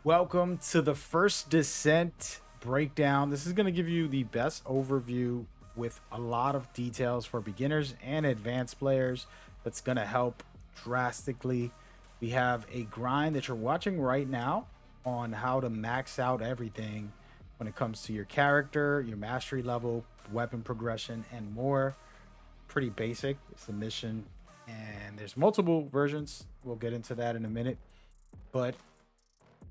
Welcome to the First Descent breakdown. This is going to give you the best overview with a lot of details for beginners and advanced players. That's going to help drastically. We have a grind that you're watching right now on how to max out everything when it comes to your character, your mastery level, weapon progression, and more. Pretty basic. It's the mission, and there's multiple versions. We'll get into that in a minute. But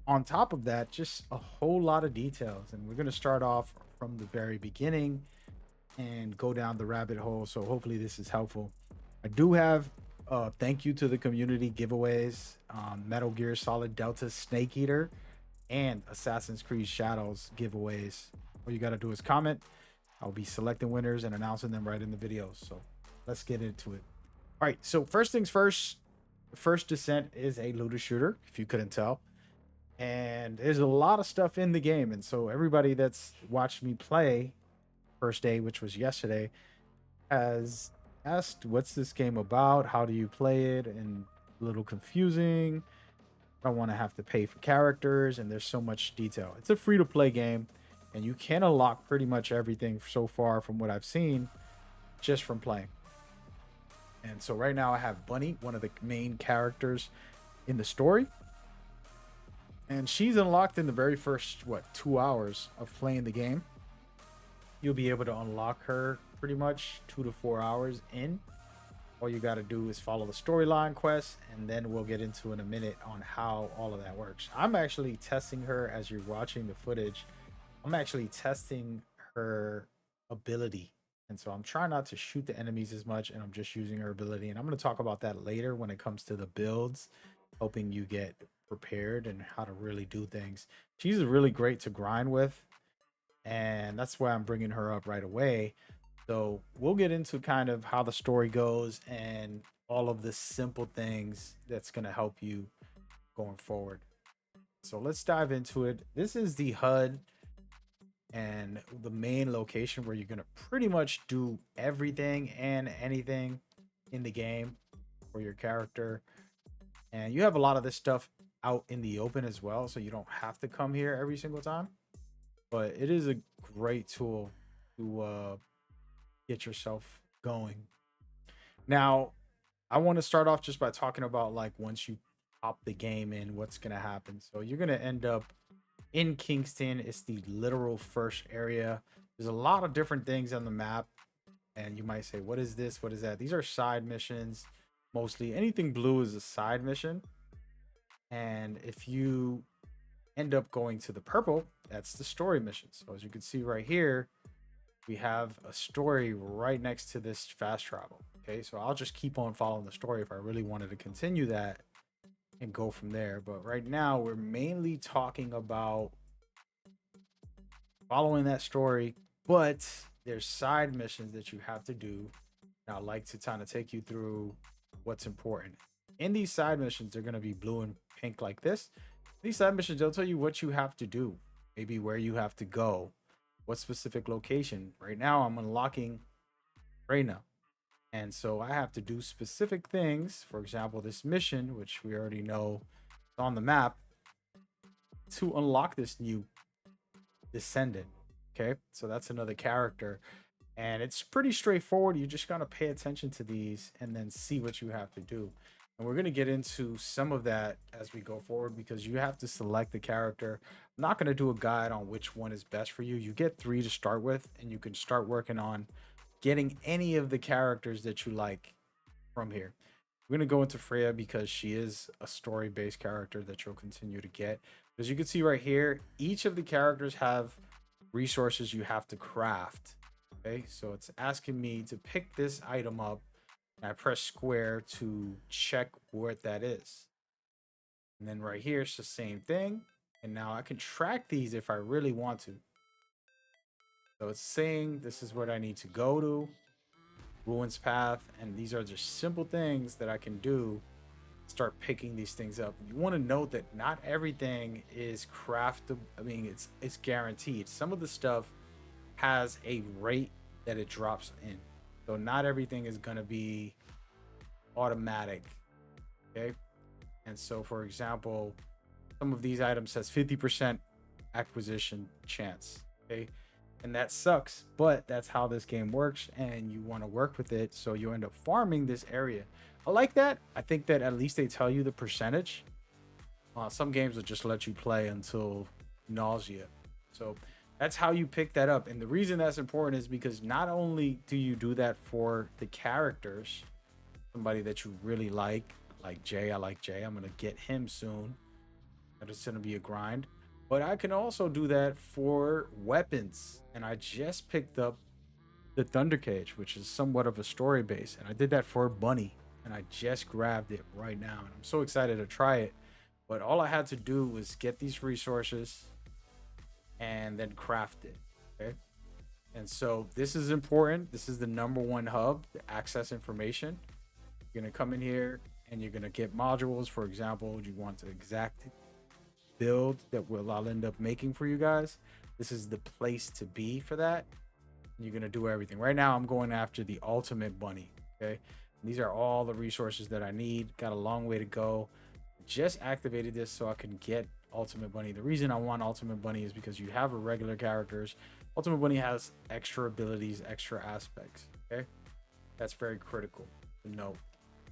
on top of that, just a whole lot of details. And we're going to start off from the very beginning and go down the rabbit hole. So hopefully this is helpful. I do have thank you to the community giveaways, Metal Gear Solid Delta Snake Eater and Assassin's Creed Shadows giveaways. All you got to do is comment. I'll be selecting winners and announcing them right in the videos. So let's get into it. All right. So first things first, First Descent is a looter shooter, if you couldn't tell, and there's a lot of stuff in the game. And so everybody that's watched me play first day, which was yesterday, has asked, what's this game about? How do you play it? And a little confusing. I don't want to have to pay for characters, and there's so much detail. It's a free to play game, and you can unlock pretty much everything so far from what I've seen just from playing. And so right now I have Bunny, one of the main characters in the story, and she's unlocked in the very first 2 hours of playing the game. You'll be able to unlock her pretty much 2 to 4 hours in. All you got to do is follow the storyline quest, and then we'll get into in a minute on how all of that works. I'm actually testing her as you're watching the footage. I'm actually testing her ability, and so I'm trying not to shoot the enemies as much, and I'm just using her ability. And I'm going to talk about that later when it comes to the builds, helping you get prepared and how to really do things. She's really great to grind with, and that's why I'm bringing her up right away. So we'll get into kind of how the story goes and all of the simple things that's going to help you going forward. So let's dive into it. This is the HUD and the main location where you're going to pretty much do everything and anything in the game for your character. And you have a lot of this stuff out in the open as well, so you don't have to come here every single time. But it is a great tool to get yourself going. Now, I want to start off just by talking about, like, once you pop the game in, what's going to happen. So you're going to end up in Kingston. It's the literal first area. There's a lot of different things on the map, and you might say, what is this? What is that? These are side missions. Mostly anything blue is a side mission. And if you end up going to the purple, that's the story mission. So as you can see right here, we have a story right next to this fast travel. Okay, so I'll just keep on following the story if I really wanted to continue that and go from there. But right now we're mainly talking about following that story, but there's side missions that you have to do. Now I'd like to kind of take you through what's important. In these side missions, they're going to be blue and pink like this. These side missions, they'll tell you what you have to do, maybe where you have to go, what specific location. Right now I'm unlocking Reina, and so I have to do specific things. For example, this mission, which we already know is on the map, to unlock this new Descendant. Okay, so that's another character, and it's pretty straightforward. You just gotta pay attention to these and then see what you have to do. And we're going to get into some of that as we go forward, because you have to select the character. I'm not going to do a guide on which one is best for you. You get 3 to start with, and you can start working on getting any of the characters that you like from here. We're going to go into Freya because she is a story-based character that you'll continue to get. As you can see right here, each of the characters have resources you have to craft. Okay, so it's asking me to pick this item up. I press square to check what that is. And then right here, it's the same thing. And now I can track these if I really want to. So it's saying this is what I need to go to, Ruins Path. And these are just simple things that I can do. Start picking these things up. You want to note that not everything is craftable. I mean, it's guaranteed. Some of the stuff has a rate that it drops in. So not everything is going to be automatic. Okay. And so, for example, some of these items has 50% acquisition chance. Okay. And that sucks, but that's how this game works, and you want to work with it, so you end up farming this area. I like that. I think that at least they tell you the percentage. Some games will just let you play until nausea. So that's how you pick that up. And the reason that's important is because not only do you do that for the characters, somebody that you really like Jay. I like Jay. I'm gonna get him soon. It's gonna be a grind. But I can also do that for weapons. And I just picked up the Thunder Cage, which is somewhat of a story base. And I did that for Bunny. And I just grabbed it right now. And I'm so excited to try it. But all I had to do was get these resources and then craft it. Okay. And so this is important. This is the number one hub to access information. You're going to come in here and you're going to get modules. For example, you want to exact build that I'll end up making for you guys. This is the place to be for that. You're going to do everything. Right now, I'm going after the ultimate bunny. Okay. And these are all the resources that I need. Got a long way to go. Just activated this so I can get Ultimate Bunny. The reason I want Ultimate Bunny is because you have a regular characters. Ultimate Bunny has extra abilities, extra aspects. Okay, that's very critical to know.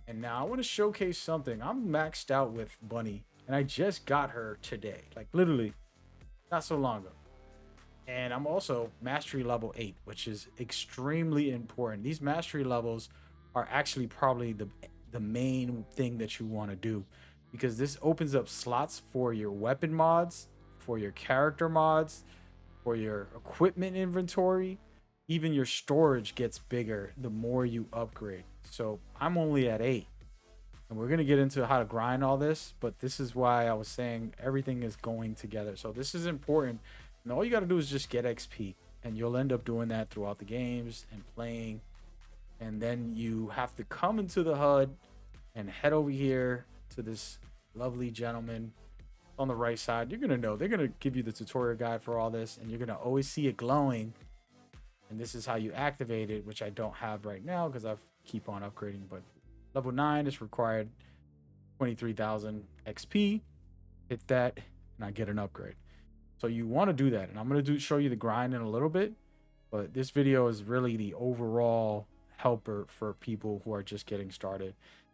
And now I want to showcase something. I'm maxed out with Bunny, and I just got her today, like literally not so long ago. And I'm also mastery level 8, which is extremely important. These mastery levels are actually probably the main thing that you want to do, because this opens up slots for your weapon mods, for your character mods, for your equipment inventory. Even your storage gets bigger the more you upgrade. So I'm only at 8. And we're going to get into how to grind all this, but this is why I was saying everything is going together. So this is important. And all you got to do is just get XP. And you'll end up doing that throughout the games and playing. And then you have to come into the HUD and head over here to this lovely gentleman on the right side. You're gonna know, they're gonna give you the tutorial guide for all this, and you're gonna always see it glowing. And this is how you activate it, which I don't have right now because I keep on upgrading. But level 9 is required 23,000 XP. Hit that and I get an upgrade. So you want to do that, and I'm gonna show you the grind in a little bit, but this video is really the overall helper for people who are just getting started.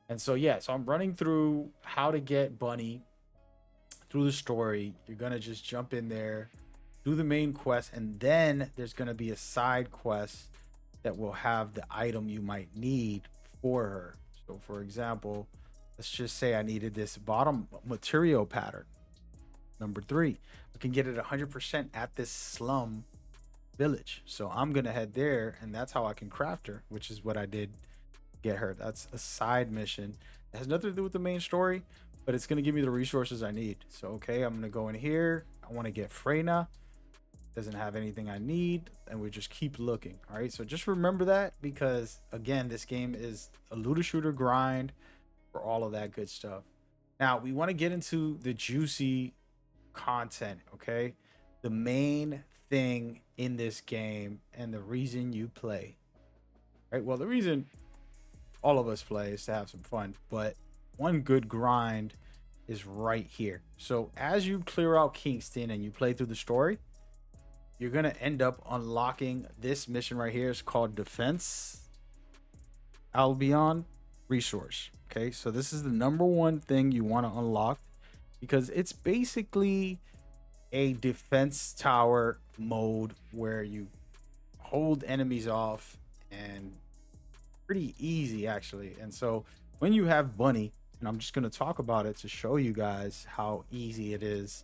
And so, yeah, so I'm running through how to get Bunny through the story. You're going to just jump in there, do the main quest, and then there's going to be a side quest that will have the item you might need for her. So, for example, let's just say I needed this bottom material pattern. Number 3, I can get it 100% at this slum village. So I'm going to head there, and that's how I can craft her, which is what I did. Get her. That's a side mission. It has nothing to do with the main story, but it's going to give me the resources I need. So, okay, I'm going to go in here. I want to get Freyna. Doesn't have anything I need, and we just keep looking. All right, so just remember that, because again, this game is a looter shooter grind for all of that good stuff. Now we want to get into the juicy content. Okay, the main thing in this game and the reason you play. Right, well, the reason all of us play is to have some fun, but one good grind is right here. So as you clear out Kingston and you play through the story, you're going to end up unlocking this mission right here. It's called Defense Albion Resource. Okay, so this is the number one thing you want to unlock, because it's basically a defense tower mode where you hold enemies off, and pretty easy actually. And so when you have Bunny, and I'm just going to talk about it to show you guys how easy it is,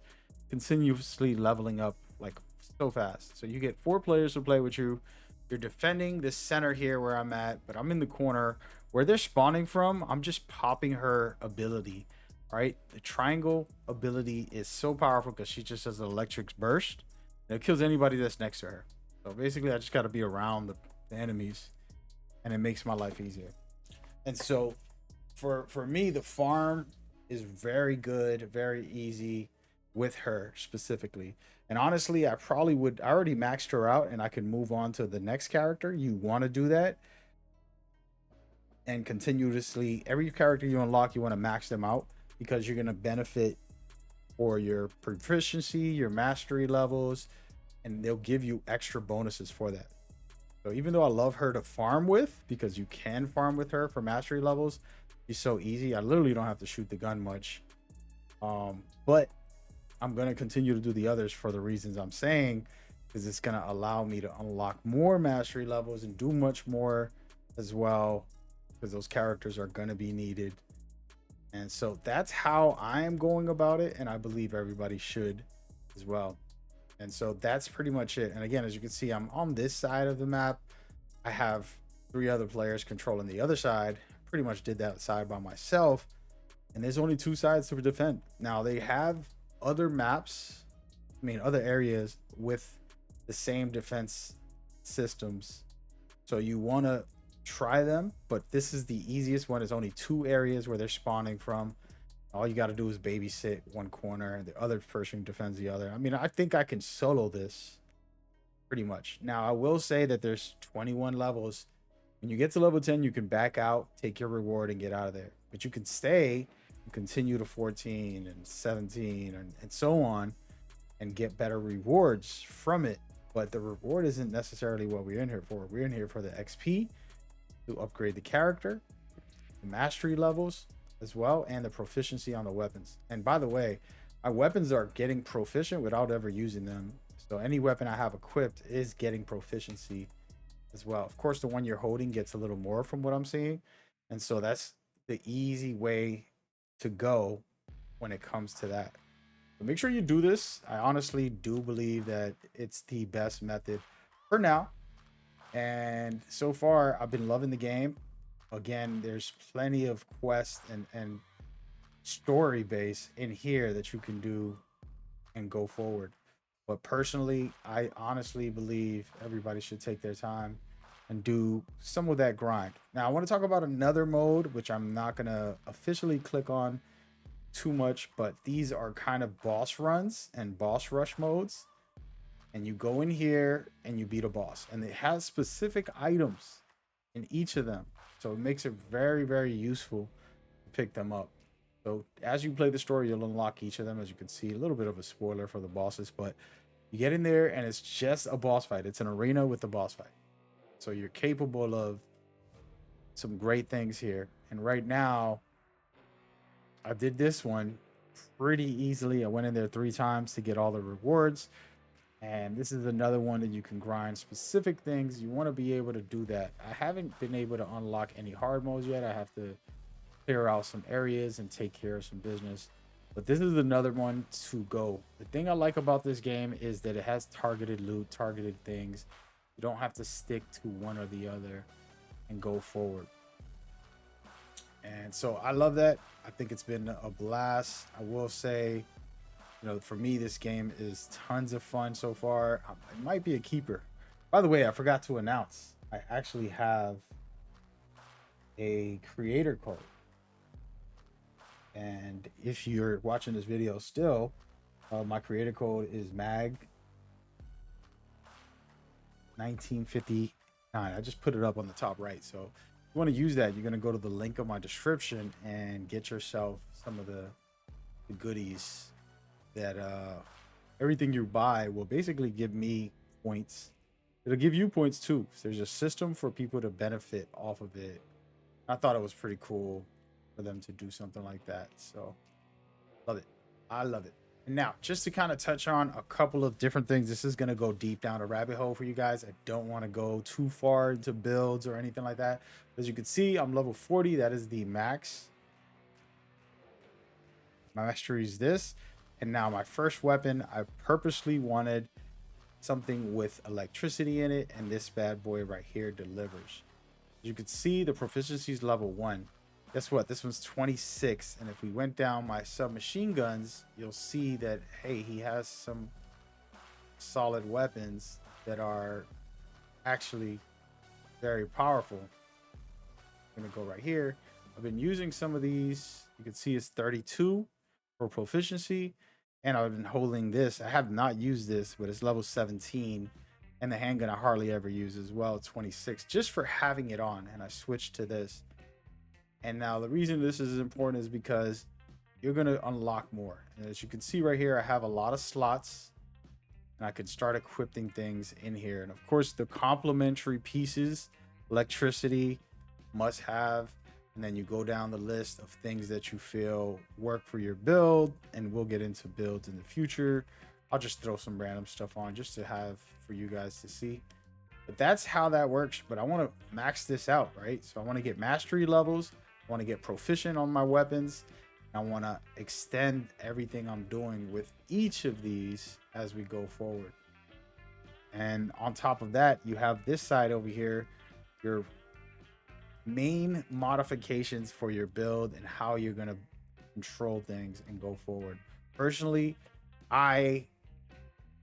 continuously leveling up like so fast. So you get 4 players to play with you. You're defending this center here where I'm at, but I'm in the corner where they're spawning from. I'm just popping her ability. Right, the triangle ability is so powerful because she just does an electric burst and it kills anybody that's next to her. So basically I just got to be around the enemies, and it makes my life easier. And so for me, the farm is very good, very easy with her specifically. And honestly, I already maxed her out and I can move on to the next character. You want to do that, and continuously every character you unlock, you want to max them out, because you're going to benefit for your proficiency, your mastery levels, and they'll give you extra bonuses for that. So even though I love her to farm with, because you can farm with her for mastery levels, she's so easy. I literally don't have to shoot the gun much. But I'm gonna continue to do the others for the reasons I'm saying, because it's gonna allow me to unlock more mastery levels and do much more as well, because those characters are gonna be needed. And so that's how I am going about it, and I believe everybody should as well. And so that's pretty much it. And again, as you can see, I'm on this side of the map. I have 3 other players controlling the other side. Pretty much did that side by myself. And there's only 2 sides to defend. Now they have other maps, other areas with the same defense systems. So you want to try them, but this is the easiest one. There's only 2 areas where they're spawning from. All you got to do is babysit one corner, and the other person defends the other. I think I can solo this pretty much. Now, I will say that there's 21 levels. When you get to level 10, you can back out, take your reward, and get out of there. But you can stay and continue to 14 and 17 and so on and get better rewards from it. But the reward isn't necessarily what we're in here for. We're in here for the XP to upgrade the character, the mastery levels as well, and the proficiency on the weapons. And by the way, my weapons are getting proficient without ever using them. So any weapon I have equipped is getting proficiency as well. Of course, the one you're holding gets a little more from what I'm seeing. And so that's the easy way to go when it comes to that. So make sure you do this. I honestly do believe that it's the best method for now. And so far, I've been loving the game. Again, there's plenty of quests and story base in here that you can do and go forward. But personally, I honestly believe everybody should take their time and do some of that grind. Now, I want to talk about another mode, which I'm not going to officially click on too much, but these are kind of boss runs and boss rush modes. And you go in here and you beat a boss, and it has specific items in each of them. So it makes it very, very useful to pick them up. So as you play the story, you'll unlock each of them. As you can see, a little bit of a spoiler for the bosses, but you get in there and it's just a boss fight. It's an arena with the boss fight. So you're capable of some great things here. And right now, I did this one pretty easily. I went in there 3 times to get all the rewards. And this is another one that you can grind specific things. You want to be able to do that. I haven't been able to unlock any hard modes yet. I have to clear out some areas and take care of some business. But this is another one to go. The thing I like about this game is that it has targeted loot, targeted things. You don't have to stick to one or the other and go forward. And so I love that. I think it's been a blast. I will say, for me, this game is tons of fun so far. It might be a keeper. By the way, I forgot to announce, I actually have a creator code. And if you're watching this video still, my creator code is MAG 1959. I just put it up on the top right. So if you want to use that, you're going to go to the link of my description and get yourself some of the goodies that everything you buy will basically give me points. It'll give you points too. So there's a system for people to benefit off of it. I thought it was pretty cool for them to do something like that. So love it. I love it. And now, just to kind of touch on a couple of different things, this is going to go deep down a rabbit hole for you guys. I don't want to go too far into builds or anything like that. As you can see, I'm level 40. That is the max. My mastery is this. And now my first weapon, I purposely wanted something with electricity in it. And this bad boy right here delivers. As you can see, the proficiency is level 1. Guess what? This one's 26. And if we went down my submachine guns, you'll see that, hey, he has some solid weapons that are actually very powerful. I'm going to go right here. I've been using some of these. You can see it's 32 for proficiency. And I've been holding this. I have not used this, but it's level 17. And the handgun I hardly ever use as well, 26, just for having it on. And I switched to this. And now the reason this is important is because you're going to unlock more. And as you can see right here, I have a lot of slots and I can start equipping things in here. And of course, the complementary pieces, electricity, must have. And then you go down the list of things that you feel work for your build. And we'll get into builds in the future. I'll just throw some random stuff on just to have for you guys to see. But that's how that works. But I want to max this out, right? So I want to get mastery levels. I want to get proficient on my weapons. I want to extend everything I'm doing with each of these as we go forward. And on top of that, you have this side over here, your main modifications for your build and how you're going to control things and go forward. Personally, I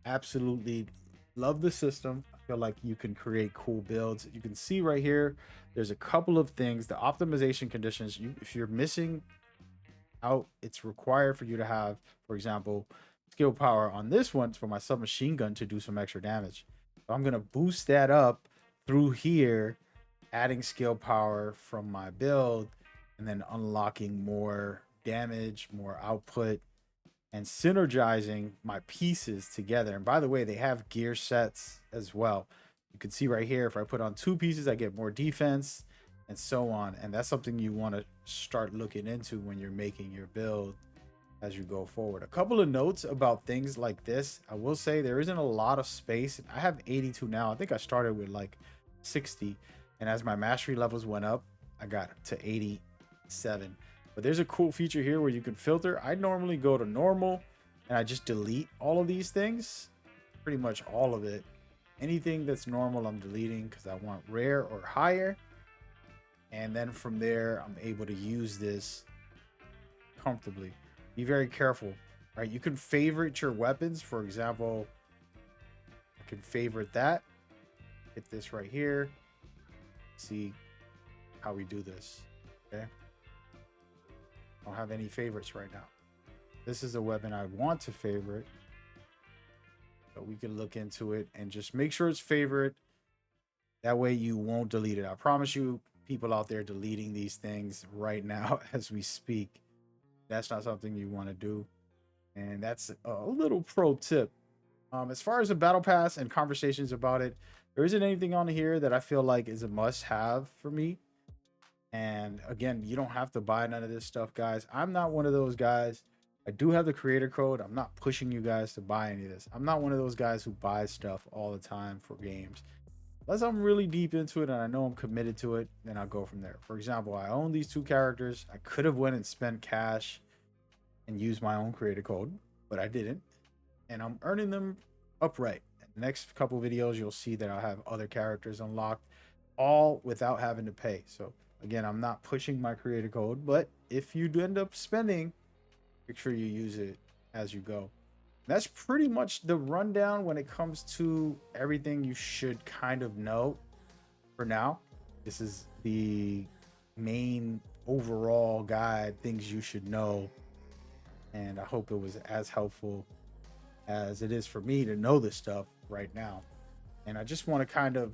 absolutely love the system. I feel like you can create cool builds. You can see right here, there's a couple of things. The optimization conditions, if you're missing out, it's required for you to have, for example, skill power on this one for my submachine gun to do some extra damage. So I'm going to boost that up through here, adding skill power from my build, and then unlocking more damage, more output, and synergizing my pieces together. And by the way, they have gear sets as well. You can see right here, if I put on 2 pieces, I get more defense and so on. And that's something you want to start looking into when you're making your build as you go forward. A couple of notes about things like this. I will say there isn't a lot of space. I have 82 now. I think I started with like 60. And as my mastery levels went up, I got to 87. But there's a cool feature here where you can filter. I normally go to normal and I just delete all of these things. Pretty much all of it. Anything that's normal, I'm deleting because I want rare or higher. And then from there, I'm able to use this comfortably. Be very careful, right? You can favorite your weapons. For example, I can favorite that. Hit this right here. See how we do this. Okay. I don't have any favorites right now. This is a weapon I want to favorite. So we can look into it and just make sure it's favorite. That way you won't delete it. I promise you, people out there deleting these things right now as we speak. That's not something you want to do. And that's a little pro tip. As far as the battle pass and conversations about it, there isn't anything on here that I feel like is a must have for me. And again, you don't have to buy none of this stuff, guys. I'm not one of those guys. I do have the creator code. I'm not pushing you guys to buy any of this. I'm not one of those guys who buys stuff all the time for games. Unless I'm really deep into it and I know I'm committed to it, then I'll go from there. For example, I own these 2 characters. I could have went and spent cash and used my own creator code, but I didn't. And I'm earning them upright. In the next couple videos, you'll see that I'll have other characters unlocked, all without having to pay. So again, I'm not pushing my creator code, but if you do end up spending, make sure you use it as you go. That's pretty much the rundown when it comes to everything you should kind of know for now. This is the main overall guide, things you should know. And I hope it was as helpful as it is for me to know this stuff right now. And I just want to kind of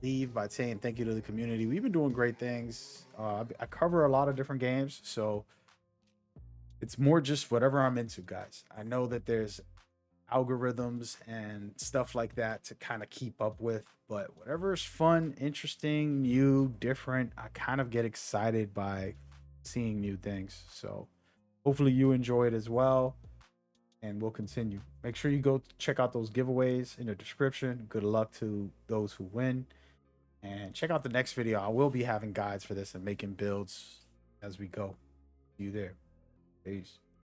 leave by saying thank you to the community. We've been doing great things. I cover a lot of different games, so it's more just whatever I'm into, guys. I know that there's algorithms and stuff like that to kind of keep up with, but whatever is fun, interesting, new, different, I kind of get excited by seeing new things. So hopefully you enjoy it as well, and we'll continue. Make sure you go check out those giveaways in the description. Good luck to those who win. And check out the next video. I will be having guides for this and making builds as we go. See you there. Peace.